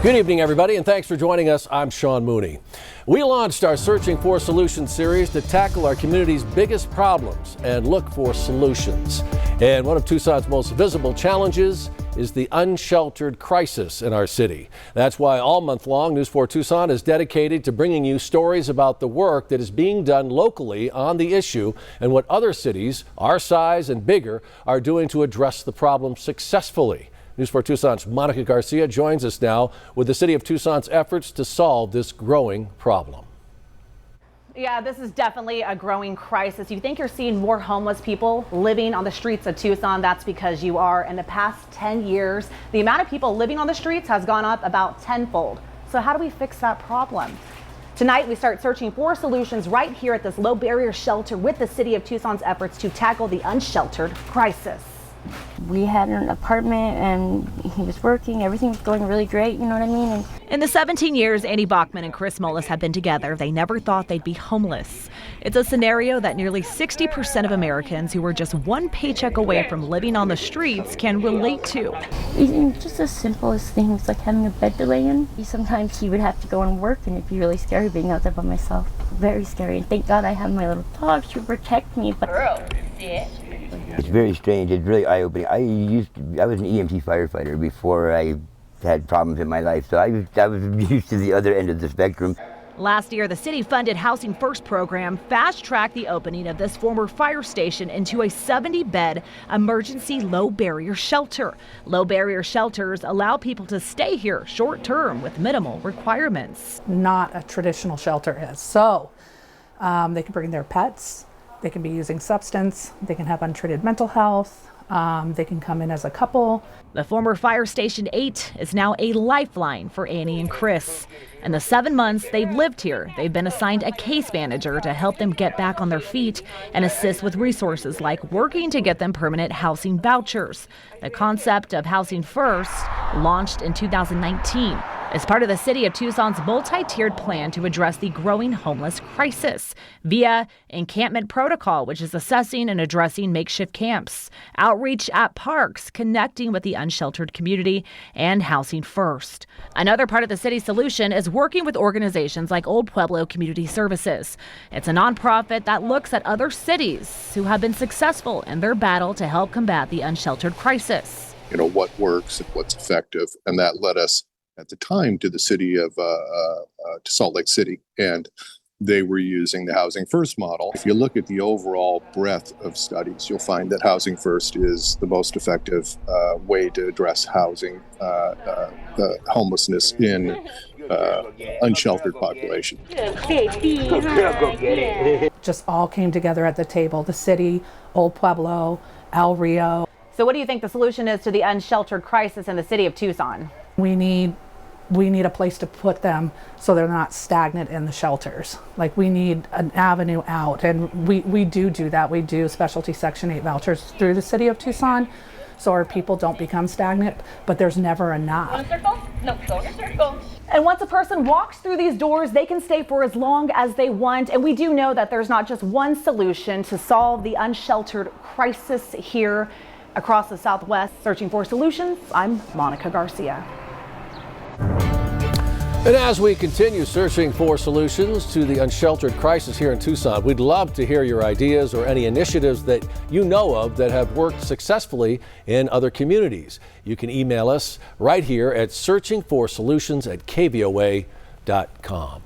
Good evening, everybody, and thanks for joining us. I'm Sean Mooney. We launched our Searching for Solutions series to tackle our community's biggest problems and look for solutions. And one of Tucson's most visible challenges is the unsheltered crisis in our city. That's why all month long, News 4 Tucson is dedicated to bringing you stories about the work that is being done locally on the issue and what other cities, our size and bigger, are doing to address the problem successfully. News 4 Tucson's Monica Garcia joins us now with the City of Tucson's efforts to solve this growing problem. Yeah, this is definitely a growing crisis. You think you're seeing more homeless people living on the streets of Tucson? That's because you are. In the past 10 years, the amount of people living on the streets has gone up about tenfold. So how do we fix that problem? Tonight, we start searching for solutions right here at this low barrier shelter with the City of Tucson's efforts to tackle the unsheltered crisis. We had an apartment and he was working. Everything was going really great, you know what I mean? In the 17 years Annie Bachman and Chris Mullis have been together, they never thought they'd be homeless. It's a scenario that nearly 60% of Americans who are just one paycheck away from living on the streets can relate to. Even just as simple as things like having a bed to lay in. Sometimes he would have to go and work and it'd be really scary being out there by myself. Very scary. And thank God I have my little dog to protect me. But it's very strange. It's really eye-opening. I was an EMT firefighter before I had problems in my life, so I was used to the other end of the spectrum. Last year, the city-funded Housing First program fast-tracked the opening of this former fire station into a 70-bed emergency low-barrier shelter. Low-barrier shelters allow people to stay here short-term with minimal requirements. Not a traditional shelter is. So they can bring their pets. They can be using substance, they can have untreated mental health, they can come in as a couple. The former Fire Station 8 is now a lifeline for Annie and Chris. In the 7 months they've lived here, they've been assigned a case manager to help them get back on their feet and assist with resources like working to get them permanent housing vouchers. The concept of Housing First launched in 2019. As part of the City of Tucson's multi-tiered plan to address the growing homeless crisis via encampment protocol, which is assessing and addressing makeshift camps, outreach at parks, connecting with the unsheltered community, and Housing First. Another part of the city's solution is working with organizations like Old Pueblo Community Services. It's a nonprofit that looks at other cities who have been successful in their battle to help combat the unsheltered crisis. You know, what works and what's effective, and that led us at the time to the city of to Salt Lake City, and they were using the Housing First model. If you look at the overall breadth of studies, you'll find that Housing First is the most effective way to address housing homelessness in unsheltered population. Just all came together at the table, the city, Old Pueblo, El Rio. So what do you think the solution is to the unsheltered crisis in the City of Tucson? We need a place to put them so they're not stagnant in the shelters. Like, we need an avenue out, and we do that. We do specialty Section 8 vouchers through the City of Tucson so our people don't become stagnant, but there's never enough. And once a person walks through these doors, they can stay for as long as they want. And we do know that there's not just one solution to solve the unsheltered crisis here across the Southwest. Searching for solutions, I'm Monica Garcia. And as we continue searching for solutions to the unsheltered crisis here in Tucson, we'd love to hear your ideas or any initiatives that you know of that have worked successfully in other communities. You can email us right here at searchingforsolutions@kvoa.com.